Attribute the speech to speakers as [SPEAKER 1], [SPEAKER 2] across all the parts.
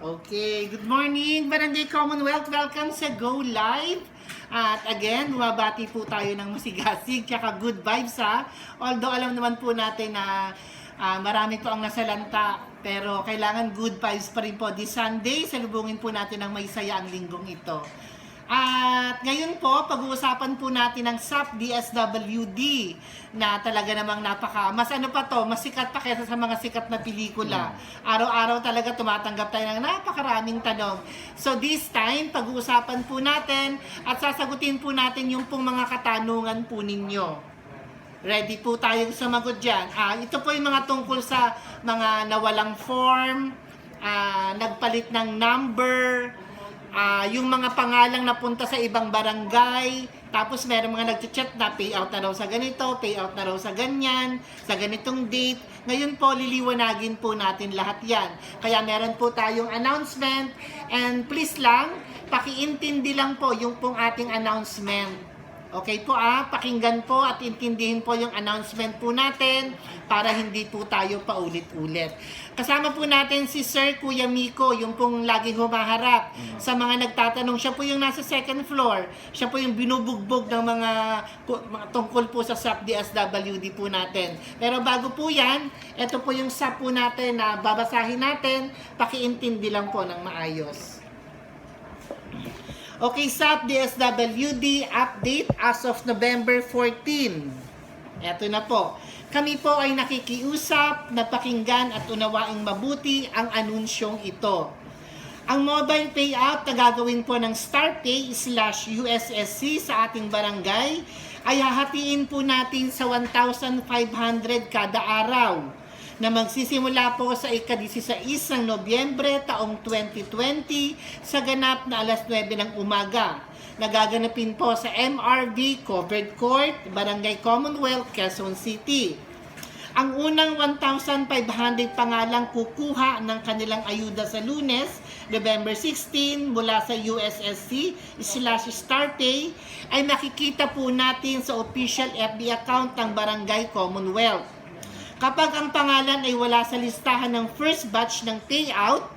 [SPEAKER 1] Okay, good morning Barangay Commonwealth. Welcome sa Go Live. At again, bumabati po tayo ng masigasig tsaka good vibes ha. Although alam naman po natin na marami po ang nasalanta, pero kailangan good vibes pa rin po. This Sunday, salubungin po natin ang may saya ang linggong ito. At ngayon po, pag-uusapan po natin ang SAP DSWD na talaga namang mas sikat pa kaysa sa mga sikat na pelikula. Araw-araw talaga tumatanggap tayo ng napakaraming tanong. So this time, pag-uusapan po natin at sasagutin po natin yung pong mga katanungan po ninyo. Ready po tayo sumagot dyan. Ito po yung mga tungkol sa mga nawalang form, nagpalit ng number, yung mga pangalang napunta sa ibang barangay, tapos meron mga nag-chat na payout na raw sa ganito, payout na raw sa ganyan, sa ganitong date. Ngayon po, liliwanagin po natin lahat yan. Kaya meron po tayong announcement, and please lang, pakiintindi lang po yung pong ating announcement. Okay po pakinggan po at intindihin po yung announcement po natin para hindi po tayo paulit-ulit. Kasama po natin si Sir Kuya Miko, yung pong laging humaharap. Sa mga nagtatanong, siya po yung nasa second floor. Siya po yung binubugbog ng mga tungkol po sa SAP DSWD po natin. Pero bago po yan, ito po yung SAP po natin na babasahin natin, pakiintindi lang po ng maayos. Okay, SAP DSWD update as of November 14. Eto na po. Kami po ay nakikiusap na pakinggan at unawaing mabuti ang anunsyong ito. Ang mobile payout na gagawin po ng StarPay/USSC sa ating barangay ay hahatiin po natin sa 1,500 kada araw na magsisimula po sa ika-16 ng Nobyembre taong 2020 sa ganap na alas 9 ng umaga. Nagaganapin po sa MRV Covered Court, Barangay Commonwealth, Quezon City. Ang unang 1,500 pangalang kukuha ng kanilang ayuda sa Lunes, November 16 mula sa USSC/StarPay ay makikita po natin sa official FB account ng Barangay Commonwealth. Kapag ang pangalan ay wala sa listahan ng first batch ng payout,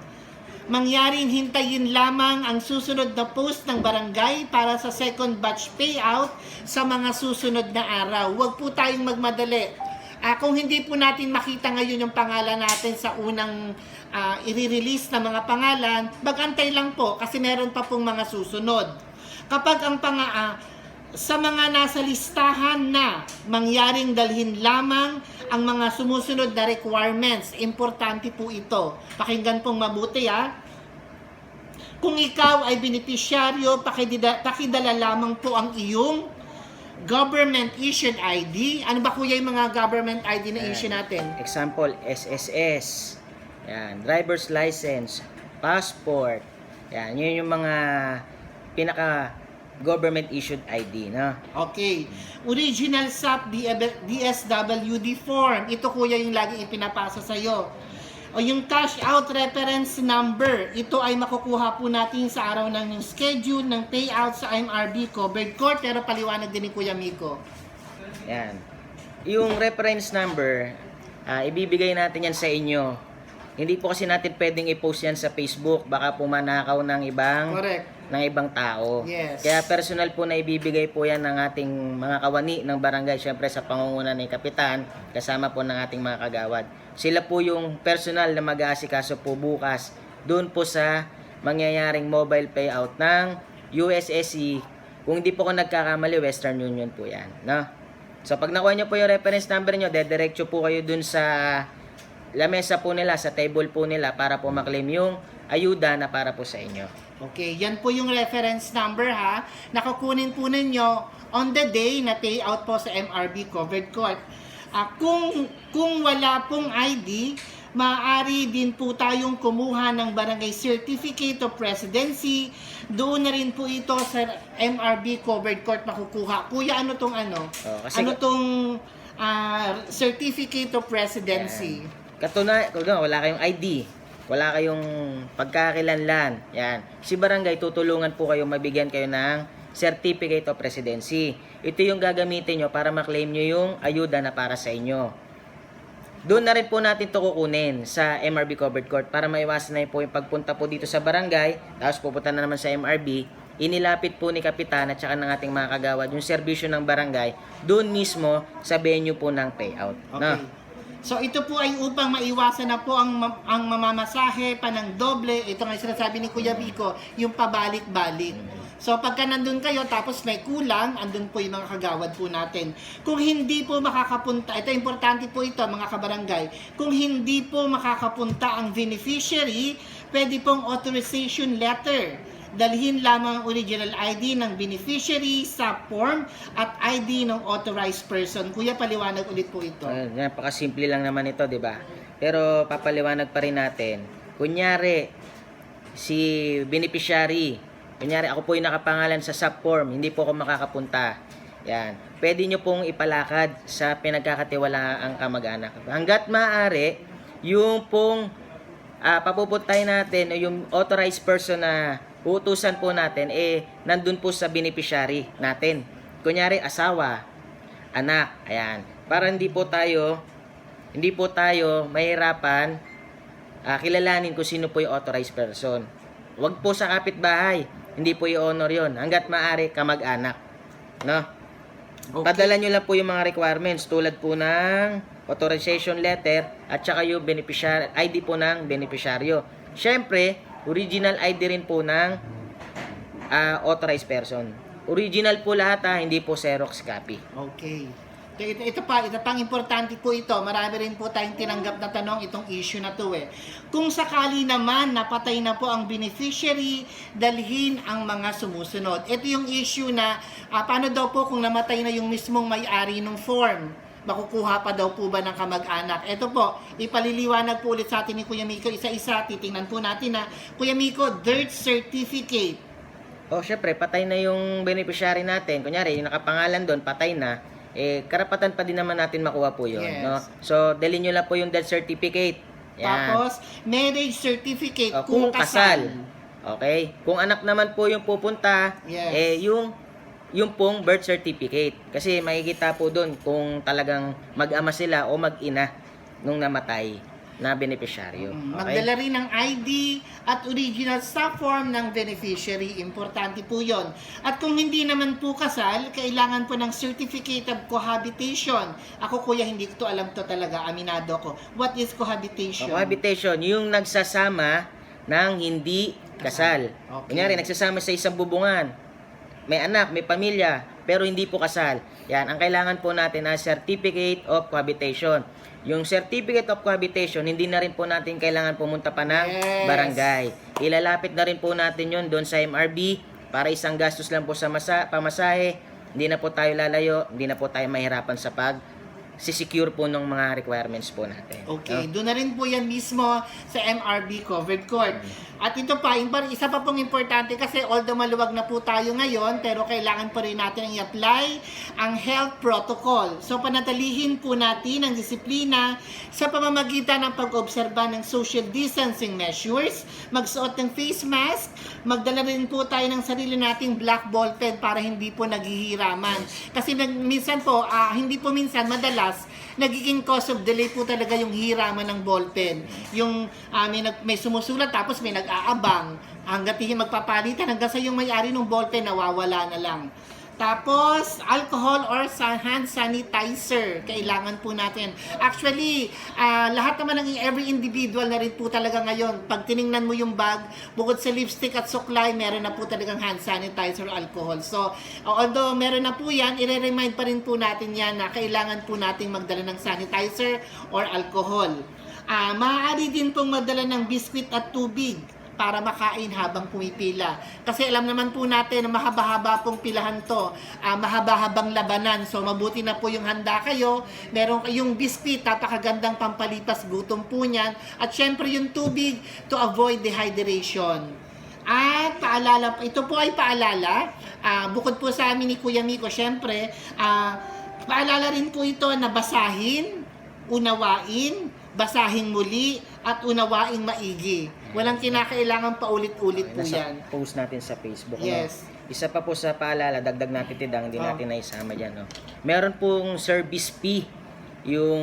[SPEAKER 1] mangyaring hintayin lamang ang susunod na post ng barangay para sa second batch payout sa mga susunod na araw. Huwag po tayong magmadali. Kung hindi po natin makita ngayon yung pangalan natin sa unang i-release na mga pangalan, magantay lang po kasi meron pa pong mga susunod. Kapag ang sa mga nasa listahan na mangyaring dalhin lamang ang mga sumusunod na requirements. Importante po ito. Pakinggan pong mabuti Kung ikaw ay benepisyaryo, pakidala lamang po ang iyong government issued ID. Ano ba kuya yung mga government ID na issue natin?
[SPEAKER 2] Example, SSS. Yan, driver's license, passport. Yan, yun yung mga pinaka government issued ID, no?
[SPEAKER 1] Okay. Original SAP DSWD form. Ito kuya yung laging ipinapasa sa iyo. O yung cash out reference number. Ito ay makukuha po natin sa araw ng schedule ng payout sa MRB Covered Court. Pero paliwanag din ni Kuya Miko.
[SPEAKER 2] Yan. Yung reference number, ibibigay natin yan sa inyo. Hindi po kasi natin pwedeng i-post yan sa Facebook. Baka po manakaw ng ibang tao.
[SPEAKER 1] Yes.
[SPEAKER 2] Kaya personal po na ibibigay po yan ng ating mga kawani ng barangay. Siyempre sa pangunguna ng kapitan, kasama po ng ating mga kagawad. Sila po yung personal na mag-aasikaso po bukas doon po sa mangyayaring mobile payout ng USSC. Kung hindi po ko nagkakamali, Western Union po yan. No? So pag nakuha nyo po yung reference number nyo, dediretso po kayo dun sa lamesa po nila, sa table po nila para po maklaim yung ayuda na para po sa inyo.
[SPEAKER 1] Okay, yan po yung reference number Nakukunin po ninyo on the day na payout po sa MRB Covered Court. Kung wala pong ID, maaari din po tayong kumuha ng Barangay Certificate of Residency. Doon na rin po ito sa MRB Covered Court makukuha. Kuya, ano tong Certificate of Residency?
[SPEAKER 2] Wala kayong ID, wala kayong pagkakakilanlan. Yan. Si barangay tutulungan po kayo, mabigyan kayo ng Certificate of Residency. Ito yung gagamitin nyo para maklaim nyo yung ayuda na para sa inyo. doon na rin po natin to kukunin sa MRB Covered Court para maiwasan na po yung pagpunta po dito sa barangay, tapos pupunta na naman sa MRB, inilapit po ni Kapitan at saka ng ating mga kagawad yung serbisyo ng barangay doon mismo sa venue po ng payout.
[SPEAKER 1] Okay.
[SPEAKER 2] No?
[SPEAKER 1] So ito po ay upang maiwasan na po ang mamamasahe, panang doble, ito nga sinasabi ni Kuya Vico, yung pabalik-balik. So pagka nandun kayo tapos may kulang, andun po yung mga kagawad po natin. Kung hindi po makakapunta, ito importante po ito mga kabarangay, kung hindi po makakapunta ang beneficiary, pwede pong authorization letter. Dalhin lamang ang original ID ng beneficiary sa form at ID ng authorized person. Kuya, paliwanag ulit po ito.
[SPEAKER 2] Napakasimple lang naman ito, di ba? Pero papaliwanag pa rin natin. Kunyari, si beneficiary, kunyari ako po yung nakapangalan sa subform, hindi po ako makakapunta. Yan. Pwede nyo pong ipalakad sa pinagkakatiwalaang kamag-anak. Hanggat maaari, yung pong papupuntahin natin, yung authorized person na uutusan po natin, nandun po sa beneficiary natin. Kunyari, asawa, anak, ayan. Para hindi po tayo mahirapan kilalanin kung sino po yung authorized person. Huwag po sa kapitbahay, hindi po i-honor yon. Hanggat maaari, kamag-anak. No?
[SPEAKER 1] Okay.
[SPEAKER 2] Padala nyo lang po yung mga requirements tulad po ng authorization letter at saka yung beneficiary, ID po ng beneficiaryo. Syempre, original ID rin po ng authorized person. Original po lahat hindi po Xerox copy.
[SPEAKER 1] Okay. Ito pang importante po ito. Marami rin po tayong tinanggap na tanong itong issue na to Kung sakali naman napatay na po ang beneficiary, dalhin ang mga sumusunod. Ito yung issue na paano daw po kung namatay na yung mismong may-ari ng form? Makukuha pa daw po ba ng kamag-anak? Ito po, ipaliliwanag po ulit sa atin ni Kuya Miko isa-isa. Titingnan po natin na Kuya Miko, birth certificate.
[SPEAKER 2] Syempre, patay na yung beneficiary natin. Kunyari, yung nakapangalan doon, patay na. Karapatan pa din naman natin makuha po yun.
[SPEAKER 1] Yes.
[SPEAKER 2] No? So, dalhin nyo lang po yung death certificate. Yan.
[SPEAKER 1] Tapos, marriage certificate
[SPEAKER 2] Kung kasal. Okay? Kung anak naman po yung pupunta,
[SPEAKER 1] Yes.
[SPEAKER 2] yung pong birth certificate. Kasi makikita po doon kung talagang mag-ama sila o mag-ina nung namatay na beneficiaryo. Okay?
[SPEAKER 1] Magdala rin ng ID at original sa form ng beneficiary. Importante po yon. At kung hindi naman po kasal, kailangan po ng certificate of cohabitation. Ako kuya, hindi ko to alam to talaga. Aminado ko. What is cohabitation?
[SPEAKER 2] Cohabitation, yung nagsasama ng hindi kasal.
[SPEAKER 1] Okay.
[SPEAKER 2] Kunyari, nagsasama sa isang bubungan. May anak, may pamilya, pero hindi po kasal. Yan, ang kailangan po natin na certificate of cohabitation. Yung certificate of cohabitation, hindi na rin po natin kailangan pumunta pa ng barangay. Ilalapit na rin po natin yon doon sa MRB para isang gastos lang po sa pamasahe. Hindi na po tayo lalayo, hindi na po tayo mahirapan sa secure po ng mga requirements po natin.
[SPEAKER 1] Okay, doon na rin po yan mismo sa MRB Covered Court. At ito pa, isa pa pong importante kasi although maluwag na po tayo ngayon, pero kailangan pa rin natin i-apply ang health protocol. So panatilihin po natin ang disiplina sa pamamagitan ng pag-obserba ng social distancing measures, magsuot ng face mask, magdala rin po tayo ng sarili nating black ball pen para hindi po naghihiraman. Kasi minsan po, madalas, nagiging cause of delay po talaga yung hiraman ng ballpen. Yung may sumusulat tapos may nag-aabang. Hanggat hindi magpapalitan hanggang sa yung may-ari ng ballpen nawawala na lang. Tapos, alcohol or hand sanitizer. Kailangan po natin. Actually, lahat naman ng every individual na rin po talaga ngayon. Pag tiningnan mo yung bag, bukod sa lipstick at suklay, meron na po talagang hand sanitizer or alcohol. So, although meron na po yan, i-remind pa rin po natin yan na kailangan po nating magdala ng sanitizer or alcohol. Maaari din pong magdala ng biskwit at tubig para makain habang pumipila. Kasi alam naman po natin na mahaba-haba pong pilahan to, mahaba-habang labanan. So mabuti na po yung handa kayo, meron kayong biscuit, napakagandang pampalipas gutom po niyan. At syempre yung tubig to avoid dehydration. At paalala, ito po ay paalala, bukod po sa amin ni Kuya Miko, syempre, paalala rin po ito na basahin, unawain, basahin muli, at unawaing maigi. Walang kinakailangan paulit-ulit po yan.
[SPEAKER 2] Post natin sa Facebook.
[SPEAKER 1] Yes.
[SPEAKER 2] No? Isa pa po sa paalala, dagdag natin tidang, hindi natin naisama dyan. No? Meron pong service fee yung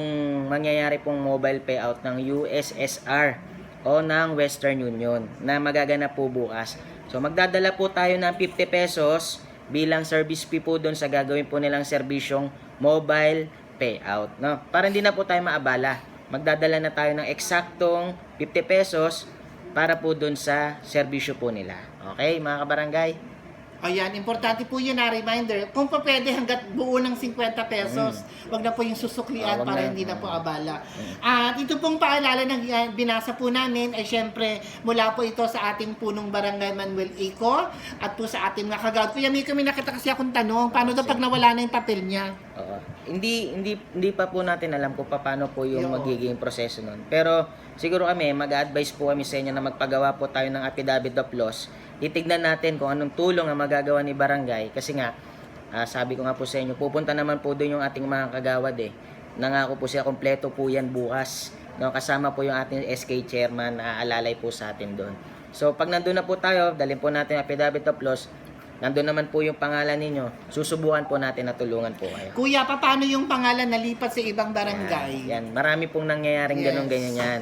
[SPEAKER 2] mangyayari pong mobile payout ng USSR o ng Western Union na magaganap po bukas. So magdadala po tayo ng 50 pesos bilang service fee po doon sa gagawin po nilang serbisyong mobile payout, no? Para hindi na po tayo maabala. Magdadala na tayo ng eksaktong 50 pesos para po doon sa serbisyo po nila. Okay, mga kabarangay?
[SPEAKER 1] Ayan, importante po yun na reminder. Kung pa pwede hanggat buo ng 50 pesos, wag na po yung susuklian
[SPEAKER 2] Wag
[SPEAKER 1] para
[SPEAKER 2] na.
[SPEAKER 1] hindi na po abala. At ito pong paalala na binasa po namin ay syempre mula po ito sa ating punong barangay Manuel Eco at po sa ating mga kagawad. Kuya Miko, may nakita kasi akong tanong, paano daw pag nawala na yung papel niya?
[SPEAKER 2] Oo. Hindi pa po natin alam kung paano po yung
[SPEAKER 1] Oo.
[SPEAKER 2] magiging proseso nun. Pero siguro kami, mag-advise po kami sa inyo na magpagawa po tayo ng affidavit of loss. Titignan natin kung anong tulong ang magagawa ni barangay. Kasi nga, sabi ko nga po sa inyo, pupunta naman po doon yung ating mga kagawad eh. Nangako po siya, kompleto po yan bukas. No, kasama po yung ating SK chairman na aalalay po sa atin doon. So pag nandun na po tayo, dalhin po natin ang affidavit of loss. Nandun naman po yung pangalan ninyo. Susubukan po natin na tulungan po kayo.
[SPEAKER 1] Kuya, paano yung pangalan nalipat sa ibang barangay?
[SPEAKER 2] Yan. Marami pong nangyayaring
[SPEAKER 1] Yes.
[SPEAKER 2] ganyan yan.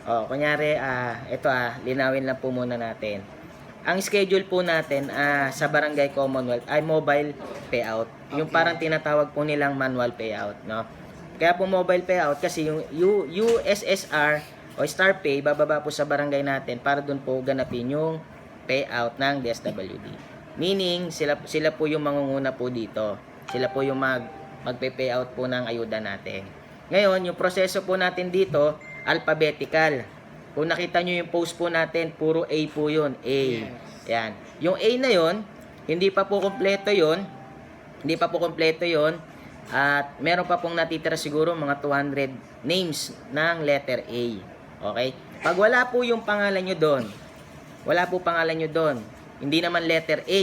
[SPEAKER 2] O, kunyari, ito linawin lang po muna natin. Ang schedule po natin sa Barangay Commonwealth ay mobile payout. Yung
[SPEAKER 1] Okay.
[SPEAKER 2] parang tinatawag po nilang manual payout, no? Kaya po mobile payout kasi yung USSR o Star Pay bababa po sa barangay natin para doon po ganapin yung payout ng DSWD. Meaning, sila po yung mangunguna po dito. Sila po yung magpe-payout po ng ayuda natin. Ngayon, yung proseso po natin dito, alphabetical. Kung nakita nyo yung post po natin, puro A po yun. A.
[SPEAKER 1] Yes.
[SPEAKER 2] Yan. Yung A na yun, hindi pa po kompleto yun. Hindi pa po kompleto yun. At meron pa pong natitira siguro mga 200 names ng letter A. Okay? Pag wala po yung pangalan nyo doon, wala po pangalan nyo doon, hindi naman letter A,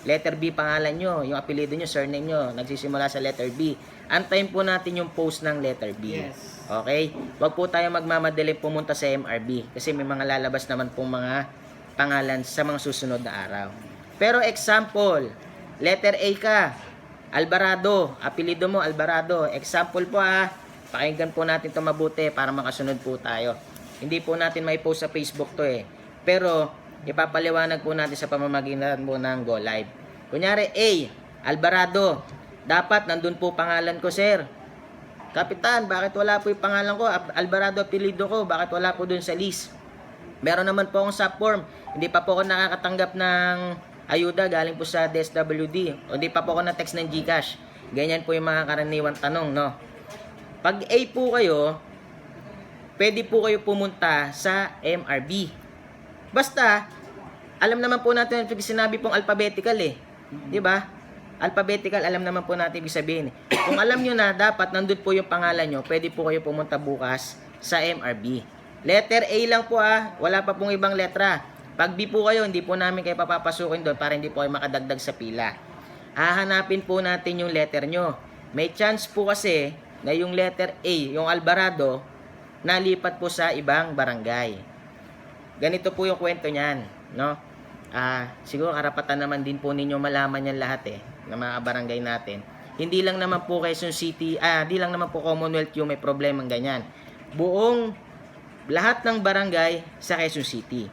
[SPEAKER 2] letter B pangalan nyo, yung apelido nyo, surname nyo, nagsisimula sa letter B. Antayin po natin yung post ng letter B.
[SPEAKER 1] Yes.
[SPEAKER 2] Okay? Huwag po tayo magmamadali pumunta sa MRB kasi may mga lalabas naman pong mga pangalan sa mga susunod na araw. Pero example, letter A ka, Alvarado, apelido mo Alvarado. Example po pakinggan po natin ito mabuti para makasunod po tayo. Hindi po natin may post sa Facebook to eh. Pero ipapaliwanag po natin sa pamamagitan po ng Go Live. Kunyari A, Alvarado, dapat nandun po pangalan ko, sir. Kapitan, bakit wala po yung pangalan ko? Alvarado apelido ko, bakit wala po dun sa list? Meron naman po akong subform. Hindi pa po ako nakakatanggap ng ayuda galing po sa DSWD. O hindi pa po ako na-text ng GCash. Ganyan po yung mga karaniwang tanong, no? Pag A po kayo, pwede po kayo pumunta sa MRB. Basta, alam naman po natin yung sinabi pong alphabetical eh. Di ba? Alphabetical, alam naman po natin ibig sabihin. Kung alam nyo na dapat nandun po yung pangalan nyo, pwede po kayo pumunta bukas sa MRB. Letter A lang po wala pa pong ibang letra. Pag B po kayo, hindi po namin kayo papapasukin doon para hindi po kayo makadagdag sa pila. Hahanapin po natin yung letter nyo. May chance po kasi na yung letter A, yung Alvarado, nalipat po sa ibang barangay. Ganito po yung kwento niyan, no? Siguro karapatan naman din po ninyo malaman yan lahat ng mga barangay natin. Hindi lang naman po Quezon City, hindi lang naman po Commonwealth yung may problema ganyan. Buong lahat ng barangay sa Quezon City.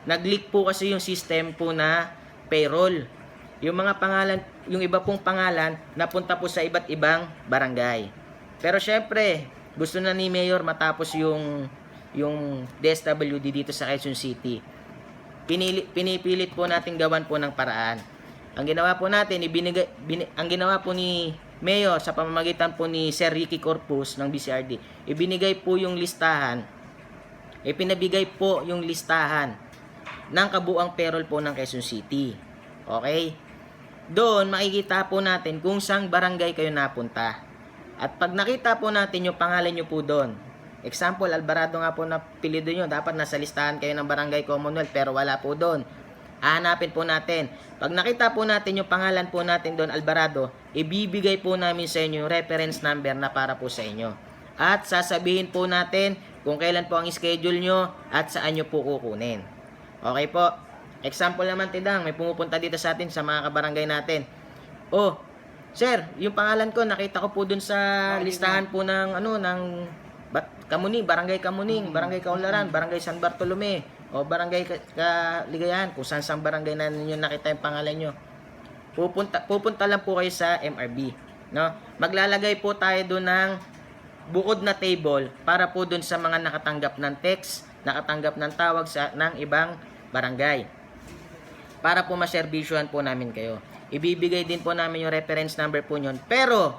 [SPEAKER 2] Nag-leak po kasi yung system po na payroll. Yung mga pangalan, yung iba pong pangalan napunta po sa iba't ibang barangay. Pero syempre, gusto na ni Mayor matapos yung DSWD dito sa Quezon City. Pinipilit po natin gawan po ng paraan. Ang ginawa po natin, ang ginawa po ni Mayor sa pamamagitan po ni Sir Ricky Corpus ng BCRD, ibinigay po yung listahan, pinabigay po yung listahan ng kabuang payroll po ng Quezon City. Okay? Doon, makikita po natin kung saang barangay kayo napunta. At pag nakita po natin yung pangalan nyo po doon, example, Alvarado nga po na apelido nyo, dapat nasa listahan kayo ng Barangay Commonwealth pero wala po doon. Hahanapin po natin. Pag nakita po natin yung pangalan po natin doon, Alvarado, ibibigay po namin sa inyo yung reference number na para po sa inyo. At sasabihin po natin kung kailan po ang schedule nyo at saan nyo po kukunin. Okay po. Example naman, Tidang, may pumupunta dito sa atin sa mga kabarangay natin. Sir, yung pangalan ko nakita ko po dun sa listahan po ng Kamuning, Barangay Kamuning, Barangay Kaunlaran, Barangay San Bartolome, o Barangay Kaligayahan, kung saan barangay na ninyo nakita yung pangalan nyo. Pupunta lang po kayo sa MRB, no? Maglalagay po tayo doon ng bukod na table para po doon sa mga nakatanggap ng text, nakatanggap ng tawag ng ibang barangay. Para po maservisyohan po namin kayo. Ibibigay din po namin yung reference number po nyon. Pero,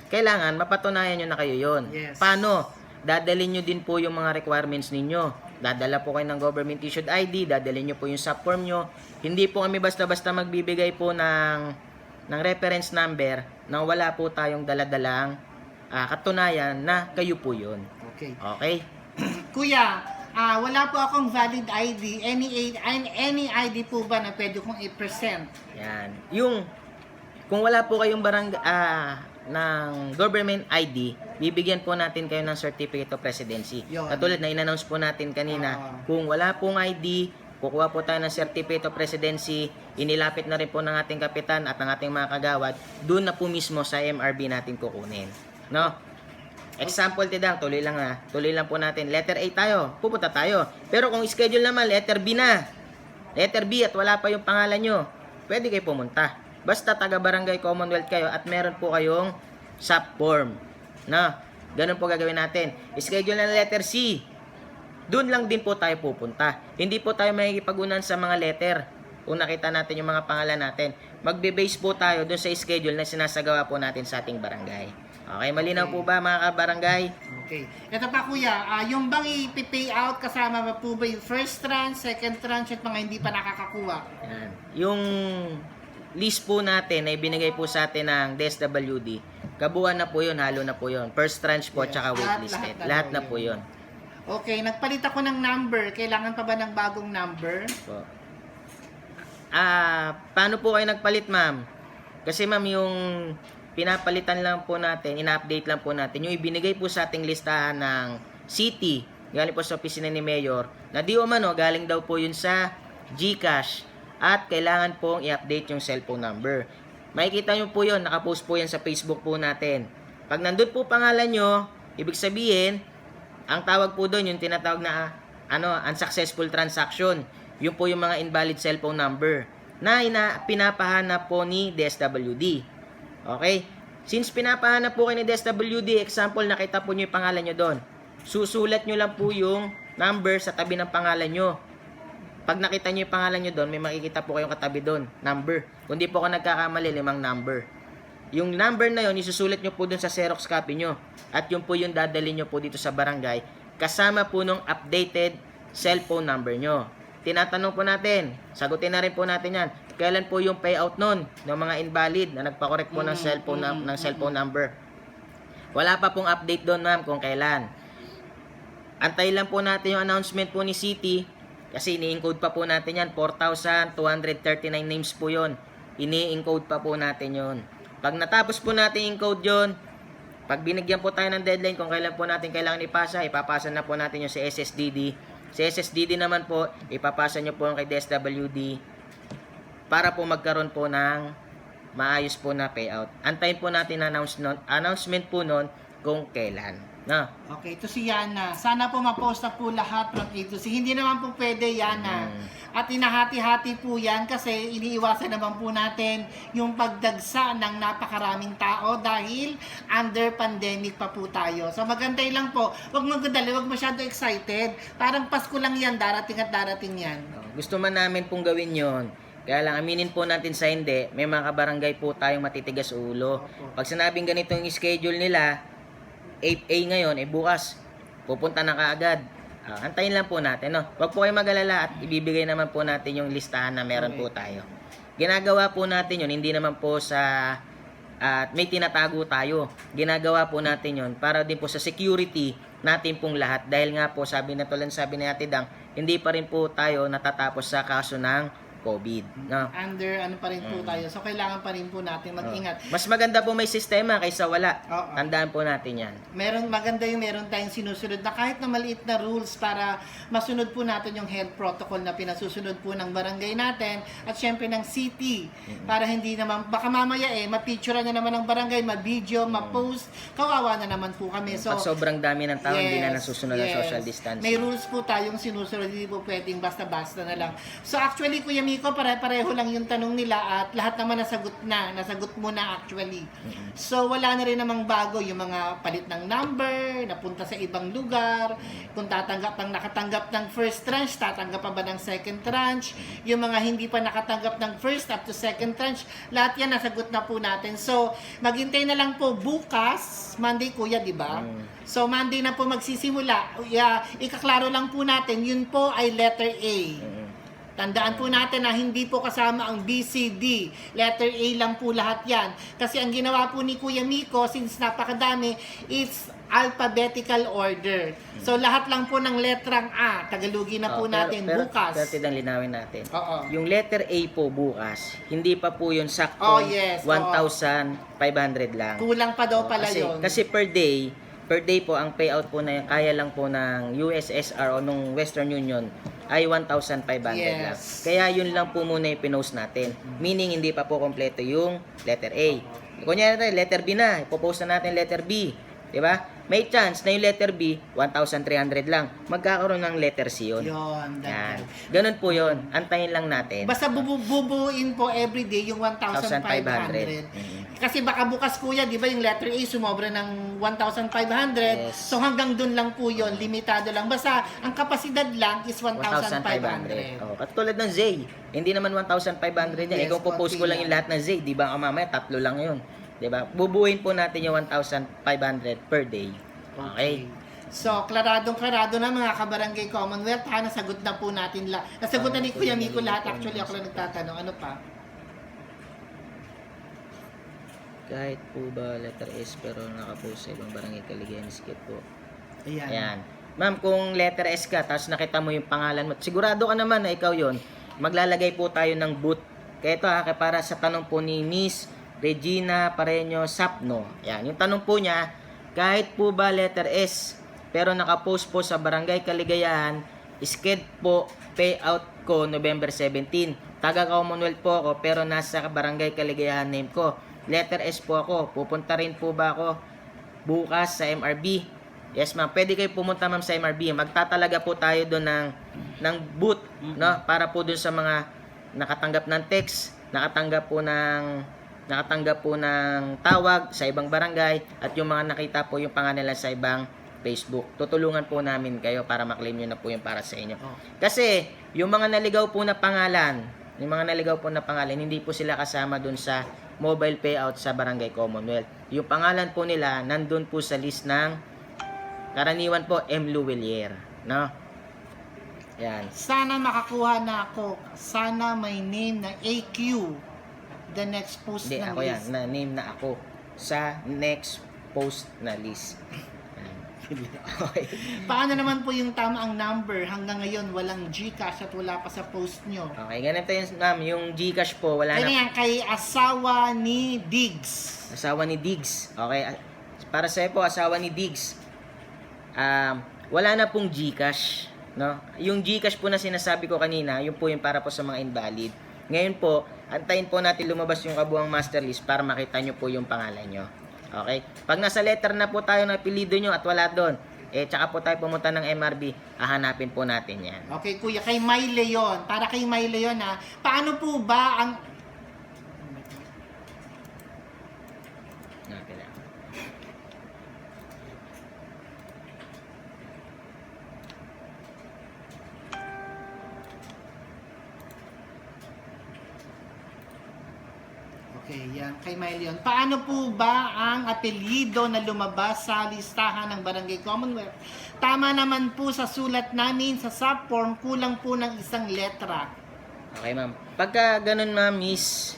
[SPEAKER 2] kailangan mapatunayan nyo na kayo yon.
[SPEAKER 1] Yes.
[SPEAKER 2] Paano? Dadalhin nyo din po yung mga requirements ninyo. Dadala po kayo ng government issued ID, dadalhin nyo po yung subform nyo. Hindi po kami basta-basta magbibigay po ng reference number nang wala po tayong daladalang katunayan na kayo po yun.
[SPEAKER 1] Okay.
[SPEAKER 2] Okay?
[SPEAKER 1] Kuya, wala po akong valid ID. Any ID po ba na pwede kong i-present?
[SPEAKER 2] Yan. Kung wala po kayong ng government ID, bibigyan po natin kayo ng Certificate of Residency.
[SPEAKER 1] Yun.
[SPEAKER 2] Katulad na in-announce po natin kanina, kung wala pong ID, kukuha po tayo ng Certificate of Residency, inilapit na rin po ng ating kapitan at ng ating mga kagawad, doon na po mismo sa MRB natin kukunin. No? Example, tidang, tuloy lang po natin. Letter A tayo, pupunta tayo. Pero kung schedule naman, letter B na. Letter B at wala pa yung pangalan nyo, pwede kayo pumunta. Basta taga-barangay Commonwealth kayo at meron po kayong subform. Na, ganun po gagawin natin. Schedule na letter C. Doon lang din po tayo pupunta. Hindi po tayo makikipag-unan sa mga letter. Kung nakita natin yung mga pangalan natin, magbe-base po tayo doon sa schedule na sinasagawa po natin sa ating barangay. Okay, malinaw po ba mga kabarangay?
[SPEAKER 1] Okay. Ito pa kuya, yung bang i-pay out kasama ba po ba yung first tranche, second tranche at mga hindi pa nakakakuha?
[SPEAKER 2] Yan. Yung list po natin na ibinigay po sa atin ng DSWD, kabuuan na po yun, halo na po yun. First tranche po,
[SPEAKER 1] Yes.
[SPEAKER 2] tsaka waitlisted. Lahat na po yun.
[SPEAKER 1] Okay, nagpalit ako ng number. Kailangan pa ba ng bagong number?
[SPEAKER 2] Po. Paano po kayo nagpalit, ma'am? Kasi ma'am, yung pinapalitan lang po natin, ina-update lang po natin, yung ibinigay po sa ating listahan ng city, galing po sa opisina ni Mayor, na di umano, galing daw po yun sa GCash, at kailangan pong i-update yung cellphone number. Makikita nyo po yun, nakapost po yan sa Facebook po natin. Pag nandun po pangalan nyo, ibig sabihin, ang tawag po doon, yung tinatawag na unsuccessful transaction. Yun po yung mga invalid cellphone number na pinapahanap po ni DSWD. Okay? Since pinapahanap po kayo ni DSWD, example, nakita po nyo yung pangalan nyo doon. Susulat nyo lang po yung number sa tabi ng pangalan nyo. Pag nakita nyo yung pangalan nyo doon, may makikita po kayong katabi doon, number. Kung di po ka nagkakamali, 5 number. Yung number na yun, isusulat nyo po doon sa Xerox copy nyo. At yun po yung dadalhin nyo po dito sa barangay, kasama po nung updated cellphone number nyo. Tinatanong po natin, sagutin na rin po natin yan, kailan po yung payout nun ng mga invalid na nagpa-correct po ng cellphone number. Wala pa pong update doon, ma'am, kung kailan. Antay lang po natin yung announcement po ni City, kasi ini-encode pa po natin yan. 4,239 names po yon. Ini-encode pa po natin yon. Pag natapos po natin encode yon, pag binigyan po tayo ng deadline kung kailan po natin kailangan ipasa, ipapasa na po natin yung sa SSDD. Sa SSDD naman po, ipapasa nyo po yung kay DSWD para po magkaroon po ng maayos po na payout. Antayin po natin announcement po nun kung kailan. No?
[SPEAKER 1] Okay, ito si Yana. Sana po ma-post na po lahat ng ito. Hindi naman po pwede, Yana. At inahati-hati po yan kasi iniiwasan naman po natin yung pagdagsa ng napakaraming tao dahil under pandemic pa po tayo. So magantay lang po. Huwag magdadali, huwag masyado excited. Parang Pasko lang yan, darating at darating yan.
[SPEAKER 2] Gusto man namin pong gawin yon. Kaya lang, aminin po natin sa hindi, may mga kabarangay po tayong matitigas ulo. Pag sinabing ganito yung schedule nila, 8A ngayon, bukas, pupunta na kaagad. Antayin lang po natin, no? Huwag po kayo mag-alala at ibibigay naman po natin yung listahan na meron po tayo. Ginagawa po natin yun, hindi naman po sa may tinatago tayo. Ginagawa po natin yun para din po sa security natin pong lahat. Dahil nga po, sabi ni Ate Dang, hindi pa rin po tayo natatapos sa kaso ng COVID. No?
[SPEAKER 1] Under ano pa rin po tayo. So, kailangan pa rin po natin mag-ingat.
[SPEAKER 2] Mas maganda po may sistema kaysa wala.
[SPEAKER 1] Oo.
[SPEAKER 2] Tandaan po natin yan.
[SPEAKER 1] Maganda yung meron tayong sinusunod na kahit na maliit na rules para masunod po natin yung health protocol na pinasusunod po ng barangay natin at syempre ng city para hindi naman, baka mamaya mapicturean na naman ng barangay, ma-video, ma-post, kawawa na naman po kami. So,
[SPEAKER 2] Pag sobrang dami ng tao, hindi na nasusunod ang social
[SPEAKER 1] May
[SPEAKER 2] distancing.
[SPEAKER 1] rules po tayong sinusunod, hindi po pwedeng basta-basta na lang. So actually, Kuya Miko, pare-pareho lang yung tanong nila at lahat naman nasagot mo na actually. So wala na rin namang bago yung mga palit ng number, napunta sa ibang lugar, kung nakatanggap ng first tranche, tatanggap pa ba ng second tranche, yung mga hindi pa nakatanggap ng first up to second tranche, lahat yan nasagot na po natin. So maghintay na lang po bukas, Monday Kuya, di ba? So Monday na po magsisimula. Ikaklaro lang po natin, yun po ay letter A. Tandaan po natin na hindi po kasama ang B, C, D. Letter A lang po lahat yan. Kasi ang ginawa po ni Kuya Miko, since napakadami, it's alphabetical order. So lahat lang po ng letrang A, Tagalogin na po natin bukas.
[SPEAKER 2] Pero tidang linawin natin.
[SPEAKER 1] Oo.
[SPEAKER 2] Yung letter A po bukas, hindi pa po yun sakto
[SPEAKER 1] Oh, yes.
[SPEAKER 2] 1,500 lang.
[SPEAKER 1] Kulang pa daw pala yun.
[SPEAKER 2] Kasi per day po, ang payout po na kaya lang po ng USSR o nung Western Union ay 1,500 lang.
[SPEAKER 1] Yes.
[SPEAKER 2] Kaya yun lang po muna yung pinost natin. Meaning, hindi pa po kompleto yung letter A. Kunyari, letter B na. Ipopost na natin letter B. Diba? May chance na yung letter B, 1,300 lang. Magkakaroon ng letter C yun.
[SPEAKER 1] Yun.
[SPEAKER 2] Yan. Ganun po yun. Antayin lang natin.
[SPEAKER 1] Basta bubuin po everyday yung 1,500.
[SPEAKER 2] 1,500.
[SPEAKER 1] Kasi baka bukas Kuya, di ba yung letter A sumobra ng 1,500.
[SPEAKER 2] Yes.
[SPEAKER 1] So hanggang dun lang po yun, limitado lang. Basta ang kapasidad lang is 1,500.
[SPEAKER 2] 1,500. Oh, katulad ng Zay. Hindi naman 1,500 yan.
[SPEAKER 1] Yes,
[SPEAKER 2] Kung popost ko lang yung lahat ng Zay, di ba mamaya 3 lang yun. Di ba? Bubuin po natin yung 1,500 per day. Okay.
[SPEAKER 1] So, klaradong-klarado na mga kabarangay Commonwealth. Nasagot na po natin lahat. Nasagot na ni Kuya Miko lahat. Actually, ako lang nagtatanong. Ano pa?
[SPEAKER 2] Kahit po ba letter S pero nakapost sa ibang barangay Caligayan, skip po.
[SPEAKER 1] Ayan.
[SPEAKER 2] Ayan. Ma'am, kung letter S ka, tapos nakita mo yung pangalan mo, sigurado ka naman na ikaw yon. Maglalagay po tayo ng boot. Kaya ito para sa tanong po ni Miss Regina Pareño Sapno. Ayan, yung tanong po niya, kahit po ba letter S, pero nakapost po sa Barangay Kaligayahan, sked po payout ko November 17. Taga Commonwealth po ako, pero nasa Barangay Kaligayahan name ko. Letter S po ako. Pupunta rin po ba ako bukas sa MRB? Yes, ma'am. Pwede kayo pumunta, ma'am, sa MRB. Magtatalaga po tayo doon ng booth, no? Para po doon sa mga nakatanggap ng text, nakatanggap po ng tawag sa ibang barangay, at yung mga nakita po yung pangalan nila sa ibang Facebook. Tutulungan po namin kayo para maklaim nyo na po yung para sa inyo. Kasi, yung mga naligaw po na pangalan, hindi po sila kasama doon sa mobile payout sa Barangay Commonwealth. Yung pangalan po nila, nandun po sa list ng karaniwan po, M. Luwelier. No? Yan.
[SPEAKER 1] Sana makakuha na ako. Sana may name na AQ. The next post
[SPEAKER 2] Hindi,
[SPEAKER 1] ng
[SPEAKER 2] ako yan.
[SPEAKER 1] list.
[SPEAKER 2] Na name na ako sa next post na list. Okay.
[SPEAKER 1] Paano naman po yung tama ang number? Hanggang ngayon, walang Gcash at wala pa sa post nyo.
[SPEAKER 2] Okay, ganito yun, ma'am. Yung Gcash po, wala
[SPEAKER 1] Kaya
[SPEAKER 2] na.
[SPEAKER 1] yan, kay asawa ni Diggs.
[SPEAKER 2] Asawa ni Diggs. Okay. Para sa po, asawa ni Diggs. Wala na pong Gcash. No? Yung Gcash po na sinasabi ko kanina, yun po yung para po sa mga invalid. Ngayon po, antayin po natin lumabas yung kabuang master list para makita nyo po yung pangalan nyo. Okay? Pag nasa letter na po tayo na apelido nyo at wala doon, tsaka po tayo pumunta ng MRB, hahanapin po natin yan.
[SPEAKER 1] Okay, Kuya, kay May Leon. Para kay May Leon, paano po ba ang...
[SPEAKER 2] Okay lang.
[SPEAKER 1] Okay, yan. Kay May Leon. Paano po ba ang apelyido na lumabas sa listahan ng Barangay Commonwealth? Tama naman po sa sulat namin sa subform, kulang po ng isang letra.
[SPEAKER 2] Okay, ma'am. Pagka ganun, ma'am, Miss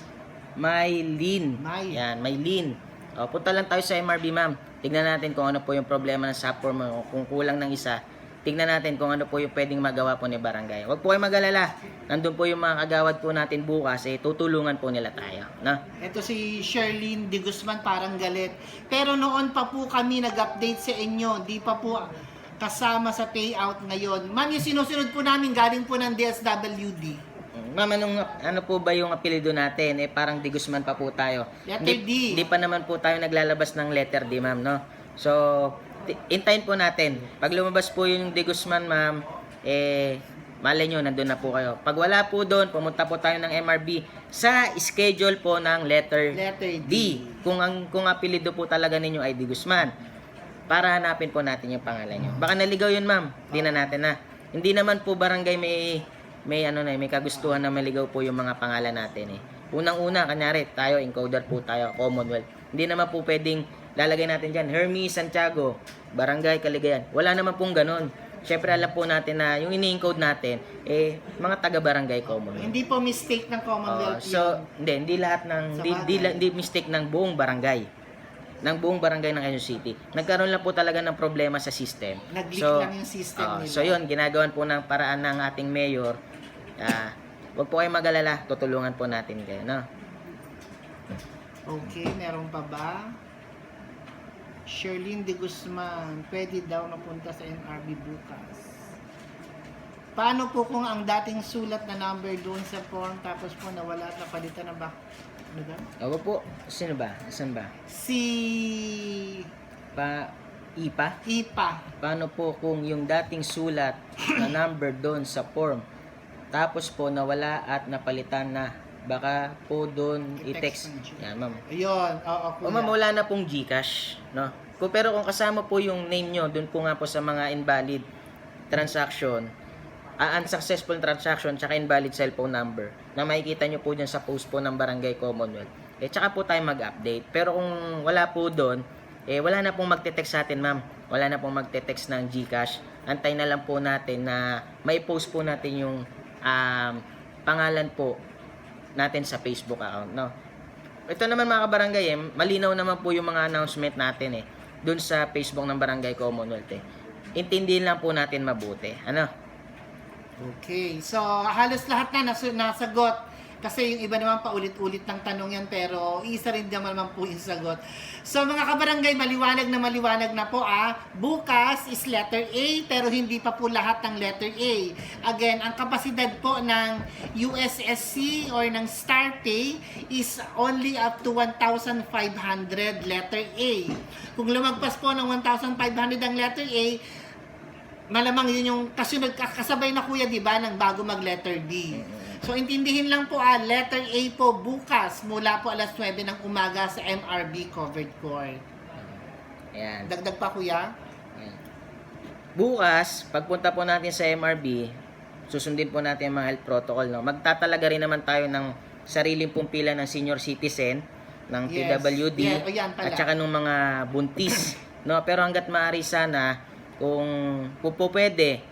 [SPEAKER 2] Maylin. Yan, Maylin. O, punta lang tayo sa MRB, ma'am. Tignan natin kung ano po yung problema ng subform mo. Kung kulang ng isa, tignan natin kung ano po yung pwedeng magawa po ni barangay. Huwag po kayo mag-alala. nandun po yung mga kagawad po natin bukas, tutulungan po nila tayo. No?
[SPEAKER 1] Ito si Sherlyn De Guzman parang galit. Pero noon pa po kami nag-update sa inyo. Di pa po kasama sa payout ngayon. Ma'am, yung sinusunod po namin galing po ng DSWD.
[SPEAKER 2] Ma'am, ano po ba yung apelido natin? Parang De Guzman pa po tayo.
[SPEAKER 1] Letter D.
[SPEAKER 2] Hindi pa naman po tayo naglalabas ng letter D, ma'am, no? So, intayin po natin. Pag lumabas po yung De Guzman, ma'am, malay nyo, nandun na po kayo. Pag wala po doon, pumunta po tayo ng MRB sa schedule po ng letter D. Kung apelido po talaga ninyo ay De Guzman. Para hanapin po natin yung pangalan nyo. Baka naligaw yun, ma'am. Hindi na natin na. Hindi naman po barangay may kagustuhan na maligaw po yung mga pangalan natin. Unang-una, kanyari, tayo, encoder po tayo, Commonwealth. Hindi naman po pwedeng lalagay natin dyan, Hermes Santiago, Barangay Caligayan. Wala naman pong ganun. Siyempre, alam po natin na yung ini-encode natin, mga taga-barangay Commonwealth.
[SPEAKER 1] Hindi po mistake ng Commonwealth
[SPEAKER 2] So, hindi lahat ng, hindi mistake ng buong barangay. Ng buong barangay ng Quezon City. Nagkaroon lang po talaga ng problema sa system.
[SPEAKER 1] Nag-leak lang yung system nila.
[SPEAKER 2] So, yun, ginagawan po ng paraan ng ating mayor. Huwag po kayong mag-alala, tutulungan po natin kayo, no?
[SPEAKER 1] Okay, meron pa ba? Sherlyn De Guzman, pwede daw napunta sa MRB bukas. Paano po kung ang dating sulat na number doon sa form tapos po nawala at napalitan na ba? Ano ba?
[SPEAKER 2] Opo po. Sino ba? Saan ba?
[SPEAKER 1] Si
[SPEAKER 2] IPA?
[SPEAKER 1] IPA.
[SPEAKER 2] Paano po kung yung dating sulat na number doon sa form tapos po nawala at napalitan na? Baka po doon i-text. Yan, ma'am.
[SPEAKER 1] Ayun, oo, kuya.
[SPEAKER 2] O ma'am, wala na pong GCash, no? Pero kung kasama po yung name nyo, doon po nga po sa mga invalid transaction, unsuccessful transaction, tsaka invalid cellphone number, na makikita nyo po dyan sa post po ng Barangay Commonwealth, tsaka po tayo mag-update. Pero kung wala po doon, wala na pong magte-text sa atin, ma'am. Wala na pong magte-text ng GCash. Antay na lang po natin na may post po natin yung pangalan po natin sa Facebook account, no? Ito naman mga kabarangay, malinaw naman po yung mga announcement natin doon sa Facebook ng Barangay Commonwealth. Intindihin lang po natin mabuti. Ano?
[SPEAKER 1] Okay, so halos lahat na nasagot. Kasi yung iba naman paulit-ulit ng tanong yan, pero isa rin naman po yung sagot. So mga kabarangay, maliwanag na po bukas is letter A, pero hindi pa po lahat ng letter A. Again, ang kapasidad po ng USSC or ng StarPay is only up to 1,500 letter A. Kung lumagpas po ng 1,500 ang letter A, malamang yun yung kasunod, kasabay na kuya, di ba, ng bago mag letter D. So, intindihin lang po, letter A po bukas mula po alas 9 ng umaga sa MRB Covered Court.
[SPEAKER 2] Ayan.
[SPEAKER 1] Dagdag pa kuya?
[SPEAKER 2] Ayan. Bukas, pagpunta po natin sa MRB, susundin po natin ang mga health protocol. No? Magtatalaga rin naman tayo ng sariling pong pila ng senior citizen, ng PWD, at saka ng mga buntis. No? Pero hanggat maaari sana, kung pwede,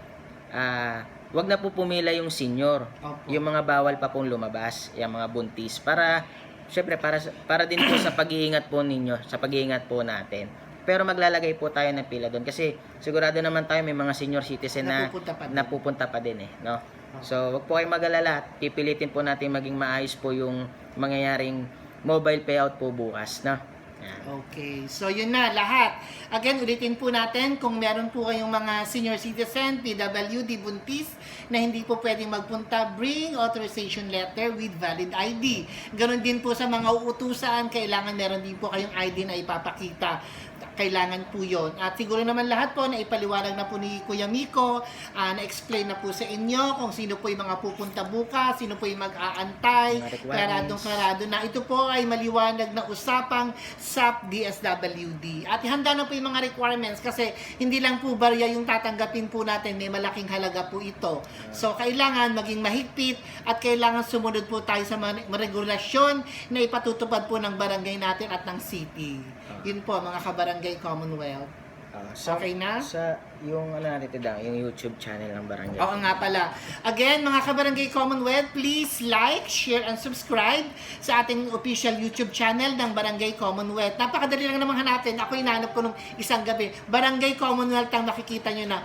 [SPEAKER 2] wag na po pumila yung senior.
[SPEAKER 1] Opo.
[SPEAKER 2] Yung mga bawal pa pong lumabas, yung mga buntis. Para, syempre, para din po sa pag-iingat po ninyo, sa pag-iingat po natin. Pero maglalagay po tayo ng pila doon. Kasi sigurado naman tayo may mga senior citizen na napupunta pa din. No? So, wag po kayong mag-alala. Pipilitin po natin maging maayos po yung mangyayaring mobile payout po bukas. No?
[SPEAKER 1] Okay, so yun na lahat. Again, ulitin po natin, kung meron po kayong mga senior citizen, PWD, buntis, na hindi po pwedeng magpunta, bring authorization letter with valid ID. Ganon din po sa mga uutusan, kailangan meron din po kayong ID na ipapakita. Kailangan po yun. At siguro naman lahat po na ipaliwanag na po ni Kuya Miko, na-explain na po sa inyo kung sino po yung mga pupunta bukas, sino po yung mag-aantay, klarado na. Ito po ay maliwanag na usapang SAP DSWD. At handa na po yung mga requirements kasi hindi lang po barya yung tatanggapin po natin, may malaking halaga po ito. So, kailangan maging mahigpit at kailangan sumunod po tayo sa mga regulasyon na ipatutupad po ng barangay natin at ng city. Yun po, mga kabarangay Commonwealth. Okay na?
[SPEAKER 2] Yung ano natin ito yung YouTube channel ng barangay.
[SPEAKER 1] Oo nga pala. Again, mga Kabarangay Commonwealth, please like, share, and subscribe sa ating official YouTube channel ng Barangay Commonwealth. Napakadali lang naman hanapin. Ako hinanap ko nung isang gabi. Barangay Commonwealth ang makikita nyo na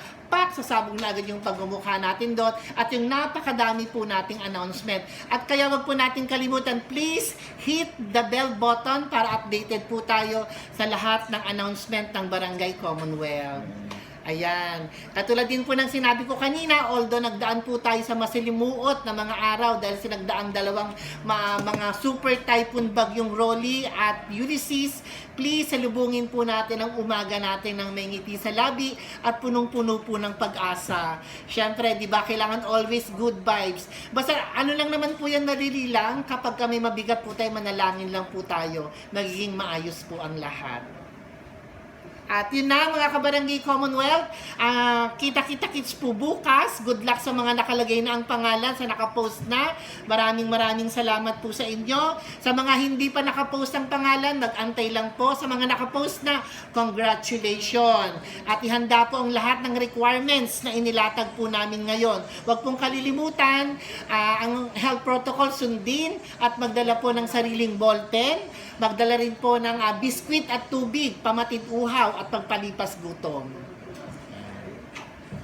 [SPEAKER 1] sasabog na agad yung pagmumukha natin doon at yung napakadami po nating announcement. At kaya wag po natin kalimutan, please hit the bell button para updated po tayo sa lahat ng announcement ng Barangay Commonwealth. Ayan. Katulad din po ng sinabi ko kanina, although nagdaan po tayo sa masilimuot na mga araw dahil sinagdaang dalawang mga super typhoon bagyong Rolly at Ulysses, please salubungin po natin ang umaga natin ng may ngiti sa labi at punong-puno po ng pag-asa. Siyempre, di ba, kailangan always good vibes. Basta ano lang naman po yan nalililang kapag kami mabigat po tayo, manalangin lang po tayo, magiging maayos po ang lahat. At yun na mga Kabarangay Commonwealth, kita-kita kits po bukas. Good luck sa mga nakalagay na ang pangalan, sa nakapost na. Maraming salamat po sa inyo. Sa mga hindi pa nakapost ang pangalan, mag-antay lang po. Sa mga nakapost na, congratulations. At ihanda po ang lahat ng requirements na inilatag po namin ngayon. Huwag pong kalilimutan, ang health protocol sundin at magdala po ng sariling ballpen. Magdala rin po ng biskwit at tubig, pamatid uhaw at pagpalipas gutom.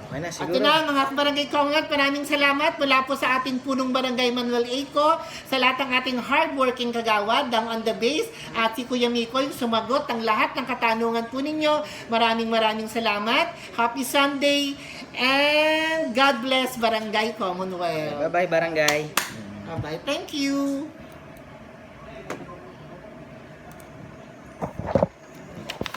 [SPEAKER 2] Okay na,
[SPEAKER 1] At
[SPEAKER 2] siguro.
[SPEAKER 1] yun na mga Barangay Commonwealth, maraming salamat mula po sa ating punong Barangay Manuel Eco, sa lahat ng ating hardworking kagawad down on the base, at si Kuya Mikoy sumagot ang lahat ng katanungan po ninyo. Maraming salamat. Happy Sunday and God bless Barangay Commonwealth.
[SPEAKER 2] Bye-bye, barangay.
[SPEAKER 1] Bye-bye. Thank you.